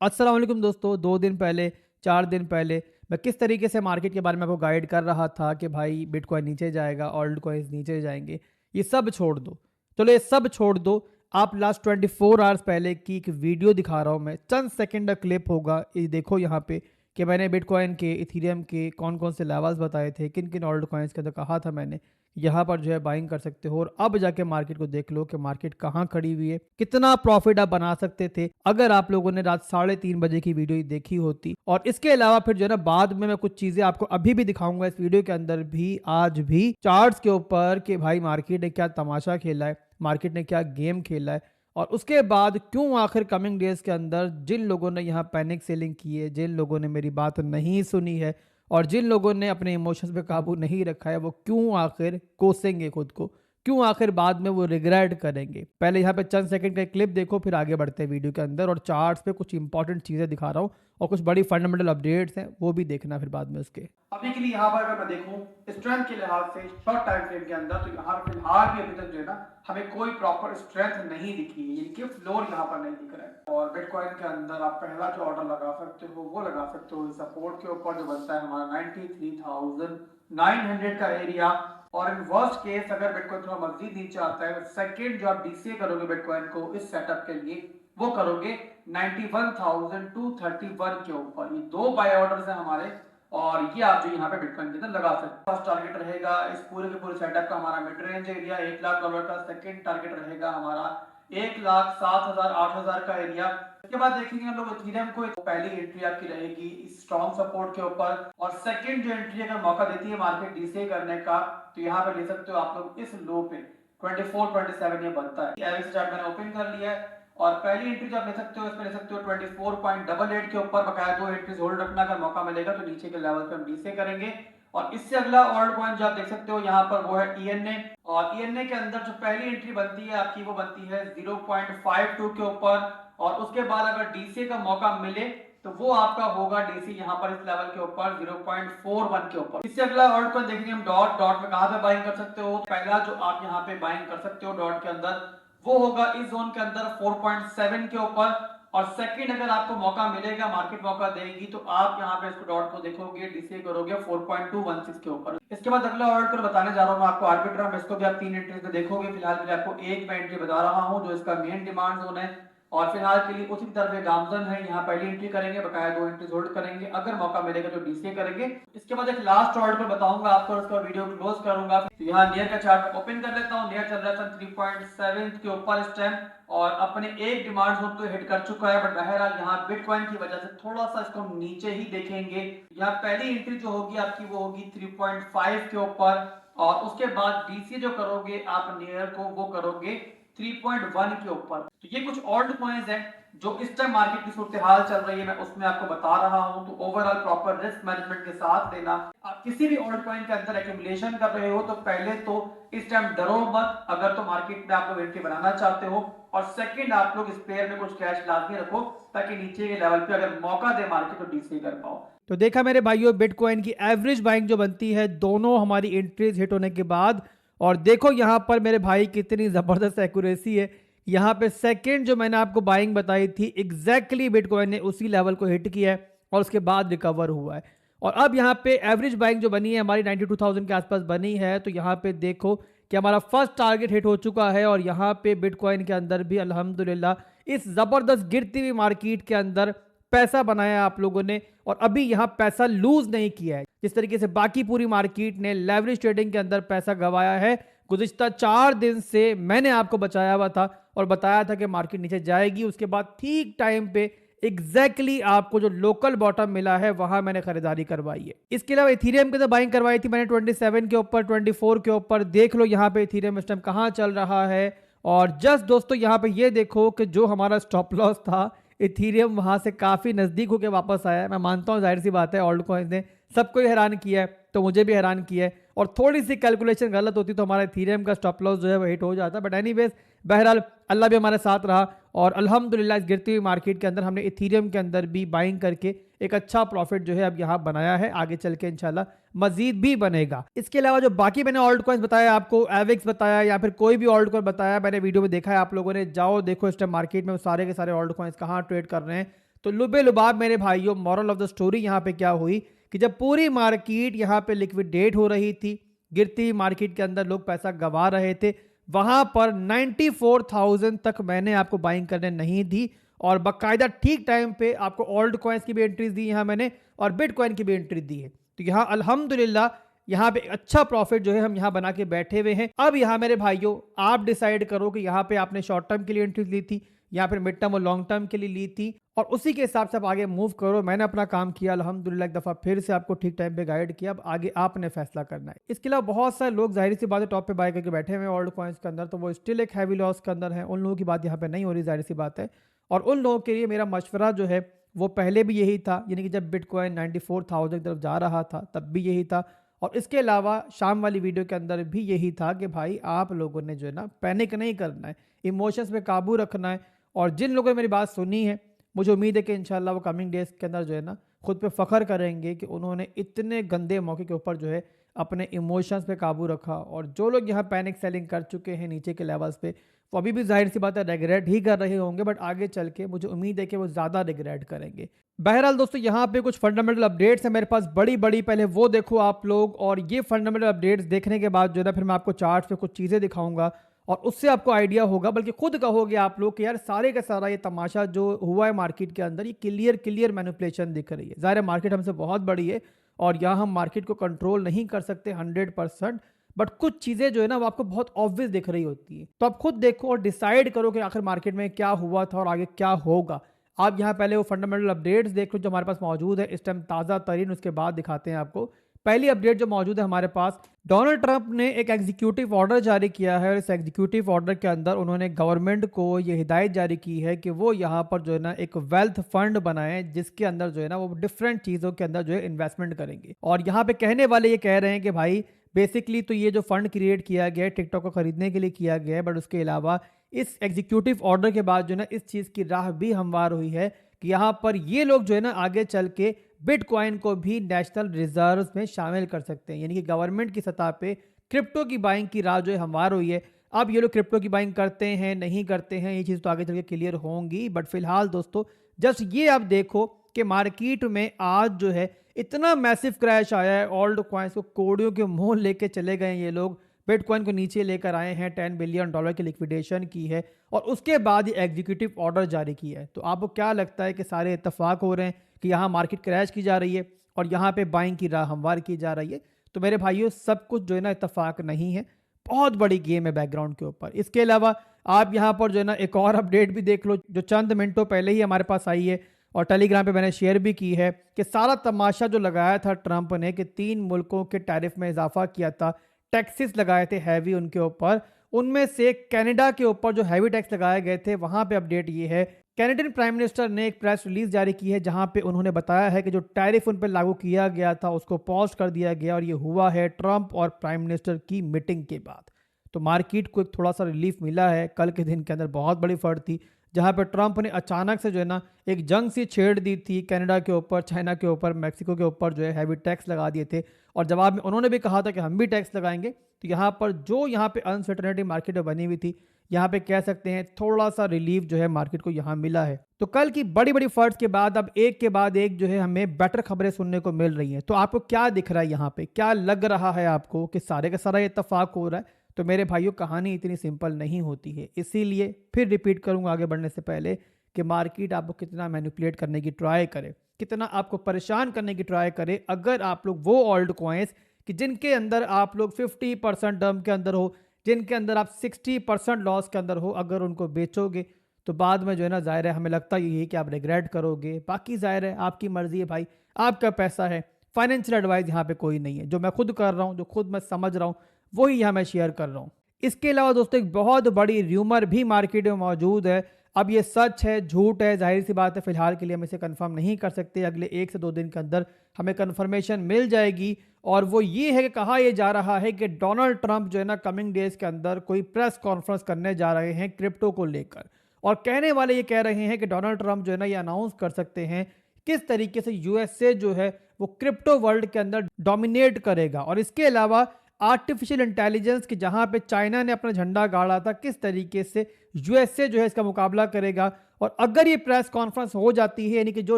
अस्सलाम वालेकुम दोस्तों। 2 दिन पहले, 4 दिन पहले मैं किस तरीके से मार्केट के बारे में आपको गाइड कर रहा था कि भाई बिटकॉइन नीचे जाएगा, ऑल्ट कॉइन्स नीचे जाएँगे। ये सब छोड़ दो। चलो ये सब छोड़ दो। आप लास्ट 24 आवर्स पहले की एक वीडियो दिखा रहा हूँ मैं। चंद सेकंड का क्लिप होगा। ये देखो यहाँ पे कि मैंने बिटकॉइन के, इथेरियम के कौन-कौन से लेवल्स बताए थे, किन-किन ऑल्ट कॉइन्स के अंदर कहा था मैंने, यहाँ पर जो है बाइंग कर सकते हो। और अब जाके मार्केट को देख लो कि मार्केट कहाँ खड़ी हुई है, कितना प्रॉफिट आप बना सकते थे अगर आप लोगों ने रात 3:30 बजे की वीडियो देखी होती। और इसके अलावा फिर जो है ना, बाद में मैं कुछ चीजें आपको अभी भी दिखाऊंगा इस वीडियो के अंदर भी, आज भी चार्ट्स के ऊपर कि भाई मार्केट ने क्या तमाशा खेला है, मार्केट ने क्या गेम खेला है। और उसके बाद क्यों आखिर कमिंग डेज के अंदर जिन लोगों ने यहाँ पैनिक सेलिंग की है, जिन लोगों ने मेरी बात नहीं सुनी है और जिन लोगों ने अपने इमोशंस पे काबू नहीं रखा है, वो क्यों आखिर कोसेंगे खुद को, क्यों आखिर बाद में वो रिग्रेट करेंगे। पहले यहाँ पे चंद सेकंड का क्लिप देखो, फिर आगे बढ़ते हैं वीडियो के अंदर और चार्ट्स पे कुछ इंपॉर्टेंट चीजें दिखा रहा हूँ और कुछ बड़ी फंडामेंटल अपडेट्स हैं, वो भी देखना फिर बाद में उसके। अभी के लिए यहाँ पर अगर मैं देखूं स्ट्रेंथ के लिहाज से शॉर्ट टाइम फ्रेम के अंदर, तो यहाँ पर फिलहाल भी अभी तक जो है ना, हमें कोई प्रॉपर स्ट्रेंथ नहीं दिखी है, यानी कि फ्लोर यहाँ पर नहीं दिख रहा है। और बिटकॉइन के अंदर आप पहला जो ऑर्डर लगा सकते हो वो लगा सकते हो सपोर्ट के ऊपर, जो बनता है हमारा 93,900 का एरिया। और इन वर्स्ट केस अगर बिटकॉइन थोड़ा मजीद नीचे आता है, सेकंड जो आप डीसीए करोगे बिटकॉइन को इस सेटअप के लिए, वो करोगे 91,231 के ऊपर। ये दो बाय ऑर्डर्स हैं हमारे, और ये आप जो यहाँ पे बिटकॉइन के अंदर लगा सकते हैं। फर्स्ट टारगेट रहेगा इस पूरे के पूरे सेटअप का हमारा मिड रेंज एरिया $1,00,000 का। सेकंड टारगेट रहेगा हमारा 1,07,000 8,000 का एरिया। इसके बाद देखेंगे हम लोग इथेरियम को। पहली एंट्री आपकी रहेगी स्ट्रॉन्ग सपोर्ट के ऊपर, और सेकंड जो एंट्री अगर मौका देती है मार्केट डीसीए करने का, तो यहाँ पे ले सकते हो आप लोग इस लो पे 24-27 ये बनता है। एवरेज चार्ट मैंने ओपन कर लिया है, और पहली एंट्री जो आप ले सकते हो इसमें ले सकते हो 24.88 के ऊपर। बकाया दो एंट्रीज होल्ड रखना, अगर मौका मिलेगा तो नीचे के लेवल पे हम डीसीए करेंगे। और इससे अगला ऑल्ट कॉइन जो आप देख सकते हो यहाँ पर, वो है ईएनए। और ईएनए के अंदर जो पहली एंट्री बनती है आपकी, वो बनती है 0.52 के ऊपर। और उसके बाद अगर डीसीए का मौका मिले तो वो आपका होगा डीसी यहाँ पर इस लेवल के ऊपर 0.41 के ऊपर। इससे अगला ऑल्ट कॉइन देखेंगे हम डॉट। डॉट में कहां पे बाइंग कर सकते हो? पहला जो आप यहाँ पे बाइंग कर सकते हो डॉट के अंदर, वो होगा इस जोन के अंदर 4.7 के ऊपर। और सेकंड अगर आपको मौका मिलेगा, मार्केट मौका देगी, तो आप यहाँ पे इसको डॉट को देखोगे, डीसीए करोगे 4.216 के ऊपर। इसके बाद अगला ऑर्डर को बताने जा रहा हूँ मैं आपको आर्बिट्रम। इसको भी आप तीन एंट्रीज में देखोगे। फिलहाल मैं आपको एक में एंट्री बता रहा हूँ जो इसका मेन डिमांड जोन है, और फिलहाल के लिए उसी तरफ गामजन है। यहाँ पहली एंट्री करेंगे, बकाया दो एंट्रीज होल्ड करेंगे, अगर मौका मिलेगा तो डीसीए करेंगे। इसके बाद एक लास्ट ऑर्डर पर बताऊंगा आपको, उसका वीडियो क्लोज करूंगा। तो यहाँ नियर का चार्ट ओपन कर लेता हूँ। नियर चल रहा था 3.7 के ऊपर इस टाइम, और अपने एक डिमांड जोन तो हिट कर चुका है। बट बहरहाल यहाँ बिटकॉइन की वजह से थोड़ा सा इसको हम नीचे ही देखेंगे। यहाँ पहली एंट्री जो होगी आपकी, वो होगी 3.5 के ऊपर, और उसके बाद डीसीए जो करोगे आप नियर को, वो करोगे 3.1 के ऊपर। तो ये कुछ ऑल्ट कॉइन्स हैं जो इस टाइम मार्केट की सूरत हाल चल रही है, मैं उसमें आपको बता रहा हूं। तो ओवरऑल प्रॉपर रिस्क मैनेजमेंट के साथ लेना। आप किसी भी ऑल्ट कॉइन के अंदर एक्यूमुलेशन कर रहे हो तो पहले तो इस टाइम डरो मत, अगर तो मार्केट में आप लोग एंट्री बनाना चाहते हो। और सेकंड, आप लोग स्पेयर में कुछ कैश लाजमी रखो, ताकि नीचे के लेवल पे अगर मौका दे मार्केट तो डीसी कर पाओ। तो देखा मेरे भाइयों, बिटकॉइन की एवरेज बाइंग जो बनती है दोनों हमारी एंट्रीज हिट होने के बाद। और देखो यहाँ पर मेरे भाई कितनी जबरदस्त एक्यूरेसी है। यहाँ पे सेकंड जो मैंने आपको बाइंग बताई थी, एग्जैक्टली बिटकॉइन ने उसी लेवल को हिट किया है और उसके बाद रिकवर हुआ है। और अब यहाँ पे एवरेज बाइंग जो बनी है हमारी 92,000 के आसपास बनी है। तो यहाँ पे देखो कि हमारा फर्स्ट टारगेट हिट हो चुका है, और यहाँ पे बिटकॉइन के अंदर भी अल्हम्दुलिल्लाह इस जबरदस्त गिरती हुई मार्केट के अंदर पैसा बनाया आप लोगों ने, और अभी यहाँ पैसा लूज नहीं किया है जिस तरीके से बाकी पूरी मार्केट ने लेवरेज ट्रेडिंग के अंदर पैसा गंवाया है। गुज़िश्ता 4 दिन से मैंने आपको बचाया हुआ था और बताया था कि मार्केट नीचे जाएगी, उसके बाद ठीक टाइम पे एग्जैक्टली आपको जो लोकल बॉटम मिला है वहां मैंने खरीदारी करवाई है। इसके अलावा इथेरियम की तो बाइंग करवाई थी मैंने 27 के ऊपर, 24 के ऊपर। देख लो यहाँ पे इथेरियम इस टाइम कहाँ चल रहा है। और जस्ट दोस्तों यहाँ पे ये देखो कि जो हमारा स्टॉप लॉस था, इथेरियम वहां से काफी नजदीक होकर वापस आया है। मैं मानता हूँ जाहिर सी बात है, ऑल्ट कॉइन्स ने सबको हैरान किया है, तो मुझे भी हैरान किया है। और थोड़ी सी कैलकुलेशन गलत होती तो हमारा इथेरियम का स्टॉप लॉस जो है वो हिट हो जाता। बट एनीवेज, बहरहाल अल्लाह भी हमारे साथ रहा, और अल्हम्दुलिल्लाह इस गिरती हुई मार्केट के अंदर हमने इथेरियम के अंदर भी बाइंग करके एक अच्छा प्रॉफिट जो है अब यहाँ बनाया है। आगे चल के इंशाल्लाह मजीद भी बनेगा। इसके अलावा जो बाकी मैंने ऑल्ट कॉइन्स बताया आपको, एविक्स बताया या फिर कोई भी ऑल्ट कॉइन बताया, मैंने वीडियो में देखा है आप लोगों ने, जाओ देखो इस टाइम मार्केट में सारे के सारे ऑल्ट कॉइन्स कहाँ ट्रेड कर रहे हैं। तो लुबे लुबाब मेरे भाइयों, मॉरल ऑफ द स्टोरी यहाँ पे क्या हुई कि जब पूरी मार्केट यहाँ पे लिक्विडेट हो रही थी, गिरती मार्केट के अंदर लोग पैसा गंवा रहे थे, वहां पर 94,000 तक मैंने आपको बाइंग करने नहीं दी और बाकायदा ठीक टाइम पे आपको ओल्ड कॉइन्स की भी एंट्रीज दी यहाँ मैंने और बिटकॉइन की भी एंट्री दी है। तो यहाँ अल्हम्दुलिल्लाह यहाँ पे अच्छा प्रॉफिट जो है हम यहाँ बना के बैठे हुए हैं। अब यहाँ मेरे भाइयों आप डिसाइड करो कि यहाँ पे आपने शॉर्ट टर्म के लिए एंट्री ली थी या फिर मिड टर्म और लॉन्ग टर्म के लिए ली थी और उसी के हिसाब से आप आगे मूव करो। मैंने अपना काम किया अल्हम्दुलिल्लाह, एक दफ़ा फिर से आपको ठीक टाइम पे गाइड किया। अब आगे आपने फैसला करना है। इसके अलावा बहुत सारे लोग जाहिर सी बात है टॉप पे बाय करके बैठे हुए हैं ओल्ड कॉइन्स के अंदर, तो वो स्टिल एक हैवी लॉस के अंदर है। उन लोगों की बात यहाँ पे नहीं हो रही, जाहिर सी बात है। और उन लोगों के लिए मेरा मशवरा जो है वो पहले भी यही था, यानी कि जब बिटकॉइन 94,000 की तरफ जा रहा था तब भी यही था और इसके अलावा शाम वाली वीडियो के अंदर भी यही था कि भाई आप लोगों ने जो है ना पैनिक नहीं करना है, इमोशंस पे काबू रखना है। और जिन लोगों ने मेरी बात सुनी है मुझे उम्मीद है कि इंशाल्लाह वो कमिंग डेज के अंदर जो है ना खुद पे फख्र करेंगे कि उन्होंने इतने गंदे मौके के ऊपर जो है अपने इमोशंस पे काबू रखा। और जो लोग यहाँ पैनिक सेलिंग कर चुके हैं नीचे के लेवल्स पे, वो अभी भी जाहिर सी बात है रिग्रेट ही कर रहे होंगे, बट आगे चल के मुझे उम्मीद है कि वो ज़्यादा रिग्रेट करेंगे। बहरहाल दोस्तों यहाँ पे कुछ फंडामेंटल अपडेट्स हैं मेरे पास बड़ी बड़ी, पहले वो देखो आप लोग। और ये फंडामेंटल अपडेट्स देखने के बाद जो है ना फिर मैं आपको चार्ट पे कुछ चीज़ें दिखाऊंगा और उससे आपको आइडिया होगा, बल्कि खुद कहोगे आप लोग कि यार सारे का सारा ये तमाशा जो हुआ है मार्केट के अंदर, ये क्लियर मैनिपुलेशन दिख रही है। ज़ाहिर है मार्केट हमसे बहुत बड़ी है और यहाँ हम मार्केट को कंट्रोल नहीं कर सकते 100%, बट कुछ चीज़ें जो है ना वो आपको बहुत ऑब्वियस दिख रही होती है। तो आप खुद देखो और डिसाइड करो कि आखिर मार्केट में क्या हुआ था और आगे क्या होगा। आप यहाँ पहले वो फंडामेंटल अपडेट्स देख लो जो हमारे पास मौजूद है इस टाइम ताज़ा तरीन, उसके बाद दिखाते हैं आपको। पहली अपडेट जो मौजूद है हमारे पास, डोनाल्ड ट्रंप ने एक एग्जीक्यूटिव ऑर्डर जारी किया है और इस एग्जीक्यूटिव ऑर्डर के अंदर उन्होंने गवर्नमेंट को ये हिदायत जारी की है कि वो यहाँ पर जो है ना एक वेल्थ फंड बनाए जिसके अंदर जो है ना वो डिफरेंट चीज़ों के अंदर जो है इन्वेस्टमेंट करेंगे। और यहाँ पे कहने वाले ये कह रहे हैं कि भाई बेसिकली तो ये जो फंड क्रिएट किया गया है टिकटॉक को खरीदने के लिए किया गया है, बट उसके अलावा इस एग्जीक्यूटिव ऑर्डर के बाद जो है ना इस चीज़ की राह भी हमवार हुई है कि यहाँ पर ये लोग जो है ना आगे चल के बिटकॉइन को भी नेशनल रिजर्व में शामिल कर सकते हैं, यानी कि गवर्नमेंट की सतह पे क्रिप्टो की बाइंग की राह जो है हमवार हुई है। अब ये लोग क्रिप्टो की बाइंग करते हैं नहीं करते हैं ये चीज़ तो आगे चल के क्लियर होंगी, बट फिलहाल दोस्तों जस्ट ये आप देखो कि मार्केट में आज जो है इतना मैसिव क्रैश आया है, ओल्ड कॉइन्स को कोड़ियों के मुंह लेके चले गए ये लोग, बिटकॉइन को नीचे लेकर आए हैं, $10 बिलियन की लिक्विडेशन की है और उसके बाद ये एग्जीक्यूटिव ऑर्डर जारी किया है। तो आपको क्या लगता है कि सारे इत्तेफाक हो रहे हैं कि यहाँ मार्केट क्रैश की जा रही है और यहाँ पे बाइंग की राह हमवार की जा रही है? तो मेरे भाइयों सब कुछ जो है ना इत्तेफाक नहीं है, बहुत बड़ी गेम है बैकग्राउंड के ऊपर। इसके अलावा आप यहाँ पर जो है ना एक और अपडेट भी देख लो जो चंद मिनटों पहले ही हमारे पास आई है और टेलीग्राम पे मैंने शेयर भी की है कि सारा तमाशा जो लगाया था ट्रंप ने कि 3 मुल्कों के टैरिफ में इजाफा किया था, टैक्सेस लगाए थे हैवी उनके ऊपर, उनमें से कनाडा के ऊपर जो हैवी टैक्स लगाए गए थे वहां पे अपडेट ये है, कैनेडियन प्राइम मिनिस्टर ने एक प्रेस रिलीज जारी की है जहां पे उन्होंने बताया है कि जो टैरिफ उन पर लागू किया गया था उसको पॉज कर दिया गया और ये हुआ है ट्रंप और प्राइम मिनिस्टर की मीटिंग के बाद। तो मार्केट को एक थोड़ा सा रिलीफ मिला है। कल के दिन के अंदर बहुत बड़ी फर्क थी जहां पर ट्रंप ने अचानक से जो है ना एक जंग सी छेड़ दी थी कनाडा के ऊपर, चाइना के ऊपर, मैक्सिको के ऊपर जो है हैवी टैक्स लगा दिए थे और जवाब में उन्होंने भी कहा था कि हम भी टैक्स लगाएंगे। तो यहाँ पर जो यहाँ पे अनसर्टेनिटी मार्केट में बनी हुई थी, यहाँ पे कह सकते हैं थोड़ा सा रिलीफ जो है मार्केट को यहाँ मिला है। तो कल की बड़ी बड़ी फर्ट्स के बाद अब एक के बाद एक जो है हमें बेटर खबरें सुनने को मिल रही हैं। तो आपको क्या दिख रहा है यहाँ पे, क्या लग रहा है आपको कि सारे का सारा इत्तेफाक हो रहा है? तो मेरे भाइयों कहानी इतनी सिंपल नहीं होती है, इसीलिए फिर रिपीट करूंगा आगे बढ़ने से पहले कि मार्केट आपको कितना मैनिपुलेट करने की ट्राई करे, कितना आपको परेशान करने की ट्राई करे। अगर आप लोग वो ओल्ड कॉइन्स कि जिनके अंदर आप लोग 50% डम के अंदर हो, जिनके अंदर आप 60% लॉस के अंदर हो, अगर उनको बेचोगे तो बाद में जो है ना जाहिर है हमें लगता ही है कि आप रिग्रेट करोगे। बाकी जाहिर है आपकी मर्जी है भाई, आपका पैसा है। फाइनेंशियल एडवाइस यहाँ पे कोई नहीं है, जो मैं खुद कर रहा हूँ, जो खुद मैं समझ रहा हूँ वही यहाँ मैं शेयर कर रहा हूँ। इसके अलावा दोस्तों एक बहुत बड़ी र्यूमर भी मार्केट में मौजूद है। अब ये सच है झूठ है जाहिर सी बात है, फिलहाल के लिए हम इसे कंफर्म नहीं कर सकते, अगले 1 से 2 दिन के अंदर हमें कंफर्मेशन मिल जाएगी। और वो ये है कि कहा यह जा रहा है कि डोनाल्ड ट्रंप जो है ना कमिंग डेज के अंदर कोई प्रेस कॉन्फ्रेंस करने जा रहे हैं क्रिप्टो को लेकर, और कहने वाले ये कह रहे हैं कि डोनाल्ड ट्रंप जो है ना ये अनाउंस कर सकते हैं किस तरीके से यूएसए जो है वो क्रिप्टो वर्ल्ड के अंदर डोमिनेट करेगा। और इसके अलावा आर्टिफिशियल इंटेलिजेंस की, जहां पे चाइना ने अपना झंडा गाड़ा था, किस तरीके से यूएसए जो है इसका मुकाबला करेगा। और अगर ये प्रेस कॉन्फ्रेंस हो जाती है, यानी कि जो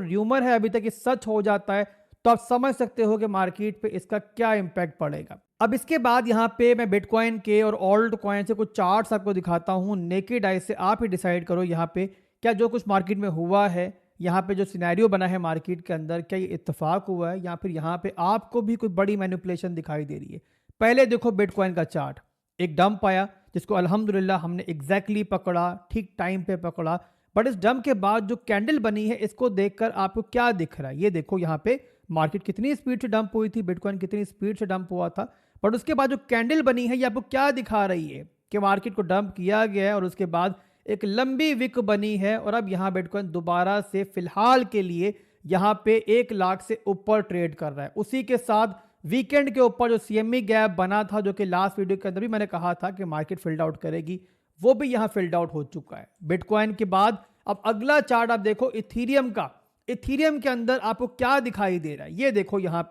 र्यूमर है अभी तक ये सच हो जाता है, तो आप समझ सकते हो कि मार्केट पे इसका क्या इंपैक्ट पड़ेगा। अब इसके बाद यहाँ पे मैं बिटकॉइन के और ऑल्ट कॉइन से कुछ चार्ट्स आपको दिखाता हूँ नेकेड आई से। आप ही डिसाइड करो यहाँ पे क्या जो कुछ मार्केट में हुआ है, यहाँ पे जो सिनेरियो बना है मार्केट के अंदर, क्या ये इत्तेफाक हुआ है या फिर यहाँ पे आपको भी कोई बड़ी मैनिपुलेशन दिखाई दे रही है। पहले देखो बिटकॉइन का चार्ट, एक डंप आया जिसको अल्हम्दुलिल्लाह हमने एग्जैक्टली पकड़ा, ठीक टाइम पे पकड़ा। बट इस डंप के बाद जो कैंडल बनी है, इसको देखकर आपको क्या दिख रहा है, ये देखो यहाँ पे मार्केट कितनी स्पीड से डंप हुई थी, बिटकॉइन कितनी स्पीड से डंप हुआ था। बट उसके बाद जो कैंडल बनी है, ये आपको क्या दिखा रही है कि मार्केट को डंप किया गया है और उसके बाद एक लंबी विक बनी है। और अब यहाँ बिटकॉइन दोबारा से फिलहाल के लिए यहाँ पे 1 लाख से ऊपर ट्रेड कर रहा है। उसी के साथ वीकेंड के ऊपर जो सीएमई गैप बना था, जो कि लास्ट वीडियो के अंदर भी मैंने कहा था कि मार्केट फिल्ड आउट करेगी, वो भी यहाँ फिल्ड आउट हो चुका है बिटकॉइन के बाद। अब अगला चार्ट आप देखो इथीरियम का। इथीरियम के अंदर आपको क्या दिखाई दे रहा है, ये देखो यहाँ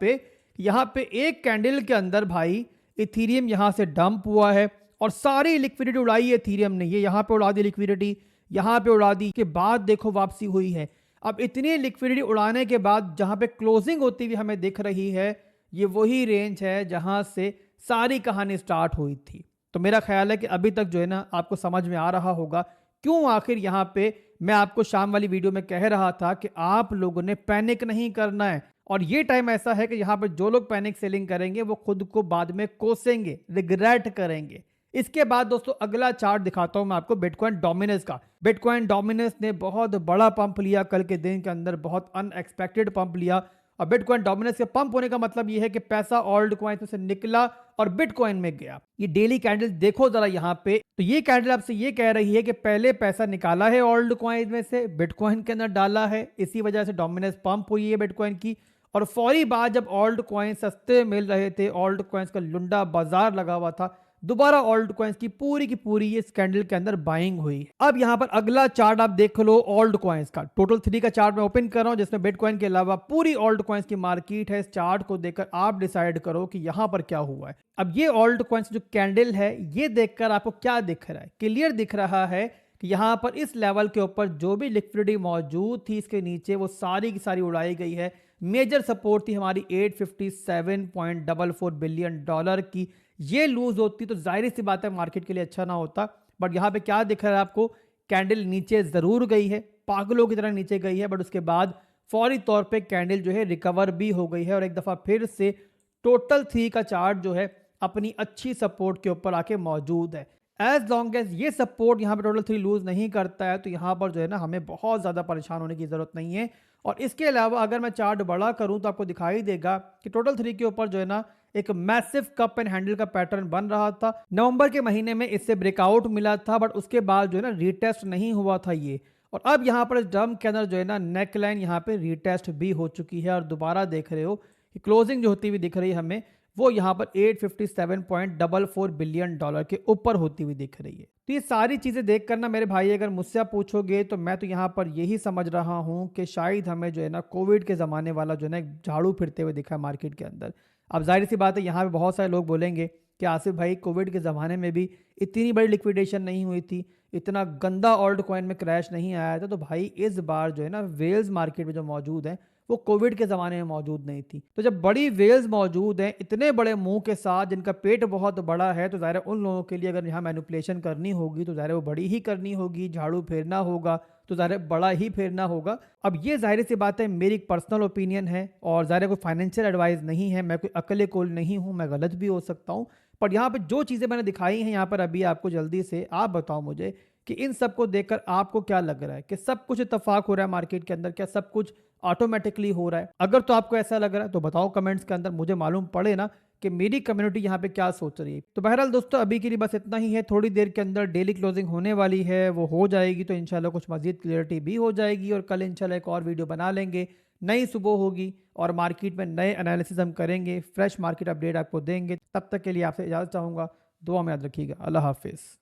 पे एक कैंडल के अंदर भाई इथीरियम यहाँ से डंप हुआ है और सारी लिक्विडिटी उड़ाई है इथीरियम ने। ये यहाँ पे उड़ा दी लिक्विडिटी, यहाँ पे उड़ा दी, के बाद देखो वापसी हुई है। अब इतनी लिक्विडिटी उड़ाने के बाद जहाँ पे क्लोजिंग होती हुई हमें दिख रही है, ये वही रेंज है जहाँ से सारी कहानी स्टार्ट हुई थी। तो मेरा ख्याल है कि अभी तक जो है ना आपको समझ में आ रहा होगा क्यों आखिर यहाँ पे मैं आपको शाम वाली वीडियो में कह रहा था कि आप लोगों ने पैनिक नहीं करना है। और ये टाइम ऐसा है कि यहाँ पे जो लोग पैनिक सेलिंग करेंगे वो खुद को बाद में कोसेंगे, रिग्रेट करेंगे। इसके बाद दोस्तों अगला चार्ट दिखाता हूं मैं आपको बिटकॉइन डोमिनेंस का। बिटकॉइन डोमिनेंस ने बहुत बड़ा पंप लिया कल के दिन के अंदर, बहुत अनएक्सपेक्टेड पंप लिया। और बिटकॉइन डोमिनेंस के पंप होने का मतलब ये है कि पैसा ऑल्ट कॉइन से निकला और बिटकॉइन में गया। ये डेली कैंडल देखो जरा यहाँ पे, तो ये कैंडल आपसे ये कह रही है कि पहले पैसा निकाला है ऑल्ट कॉइन में से, बिटकॉइन के अंदर डाला है, इसी वजह से डोमिनेंस पंप हुई है बिटकॉइन की। और फौरी बाद जब ऑल्ट कॉइन सस्ते मिल रहे थे, ऑल्ट कॉइन्स का लुंडा बाजार लगा हुआ था, दोबारा ऑल्ट कॉइन्स की पूरी ये कैंडल के अंदर बाइंग हुई। अब यहां पर अगला चार्ट आप देख लो ऑल्ट कॉइन्स का। टोटल 3 का चार्ट मैं ओपन कर रहा हूं जिसमें बिटकॉइन के अलावा पूरी ऑल्ट कॉइन्स की मार्केट है। इस चार्ट को देखकर आप डिसाइड करो कि यहां पर क्या हुआ है। अब ये ऑल्ट कॉइन्स जो कैंडल है, ये देखकर आपको क्या दिख रहा है, क्लियर दिख रहा है कि यहां पर इस लेवल के ऊपर जो भी लिक्विडिटी मौजूद थी इसके नीचे, वो सारी की सारी उड़ाई गई है। मेजर सपोर्ट थी हमारी $857.44 बिलियन की। ये लूज होती तो जाहिर सी बात है मार्केट के लिए अच्छा ना होता। बट यहाँ पे क्या दिख रहा है आपको, कैंडल नीचे जरूर गई है, पागलों की तरह नीचे गई है, बट उसके बाद फौरी तौर पे कैंडल जो है रिकवर भी हो गई है और एक दफा फिर से टोटल 3 का चार्ट जो है अपनी अच्छी सपोर्ट के ऊपर आके मौजूद है। एज लॉन्ग एज ये सपोर्ट यहाँ पे टोटल 3 लूज नहीं करता है, तो यहाँ पर जो है ना हमें बहुत ज़्यादा परेशान होने की ज़रूरत नहीं है। और इसके अलावा अगर मैं चार्ट बड़ा करूँ तो आपको दिखाई देगा कि टोटल 3 के ऊपर जो है ना एक मैसिव कप एंड हैंडल का पैटर्न बन रहा था। नवंबर के महीने में इससे ब्रेकआउट मिला था, बट उसके बाद जो है ना रीटेस्ट नहीं हुआ था ये। और अब यहाँ पर इस डंप के अंदर जो है ना नेकलाइन यहाँ पे रीटेस्ट भी हो चुकी है और दोबारा देख रहे हो कि क्लोजिंग जो होती हुई दिख रही है हमें, वो यहाँ पर $857.44 बिलियन के ऊपर होती हुई दिख रही है। तो ये सारी चीज़ें देख कर ना मेरे भाई, अगर मुझसे आप पूछोगे तो मैं तो यहाँ पर यही समझ रहा हूँ कि शायद हमें जो है ना कोविड के ज़माने वाला जो है ना एक झाड़ू फिरते हुए दिखा है मार्केट के अंदर। अब जाहिर सी बात है यहाँ पे बहुत सारे लोग बोलेंगे कि आसिफ भाई कोविड के ज़माने में भी इतनी बड़ी लिक्विडेशन नहीं हुई थी, इतना गंदा ऑल्ट कॉइन में क्रैश नहीं आया था। तो भाई इस बार जो है ना वेल्स मार्केट में जो मौजूद हैं वो कोविड के ज़माने में मौजूद नहीं थी। तो जब बड़ी वेल्स मौजूद हैं इतने बड़े मुंह के साथ, जिनका पेट बहुत बड़ा है, तो ज़ाहिर है उन लोगों के लिए अगर यहाँ मैनिपुलेशन करनी होगी तो ज़ाहिर है वो बड़ी ही करनी होगी, झाड़ू फेरना होगा तो ज़ाहिर है बड़ा ही फेरना होगा। अब ये ज़ाहिर सी बात है मेरी एक पर्सनल ओपिनियन है और ज़ाहिर है कोई फाइनेंशियल एडवाइस नहीं है, मैं कोई अकल कोल नहीं हूँ, मैं गलत भी हो सकता हूँ। पर यहाँ पर जो चीज़ें मैंने दिखाई हैं यहाँ पर अभी आपको, जल्दी से आप बताओ मुझे कि इन सब को देखकर आपको क्या लग रहा है कि सब कुछ इत्तेफाक हो रहा है मार्केट के अंदर, क्या सब कुछ ऑटोमेटिकली हो रहा है? अगर तो आपको ऐसा लग रहा है तो बताओ कमेंट्स के अंदर, मुझे मालूम पड़े ना कि मेरी कम्युनिटी यहाँ पे क्या सोच रही है। तो बहरहाल दोस्तों अभी के लिए बस इतना ही है। थोड़ी देर के अंदर डेली क्लोजिंग होने वाली है, वो हो जाएगी तो इंशाल्लाह कुछ मजीद क्लियरिटी भी हो जाएगी और कल इंशाल्लाह एक और वीडियो बना लेंगे। नई सुबह होगी और मार्केट में नए एनालिसिस हम करेंगे, फ्रेश मार्केट अपडेट आपको देंगे। तब तक के लिए आपसे इजाज़त चाहूँगा, दुआ में याद रखिएगा। अल्लाह हाफिज़।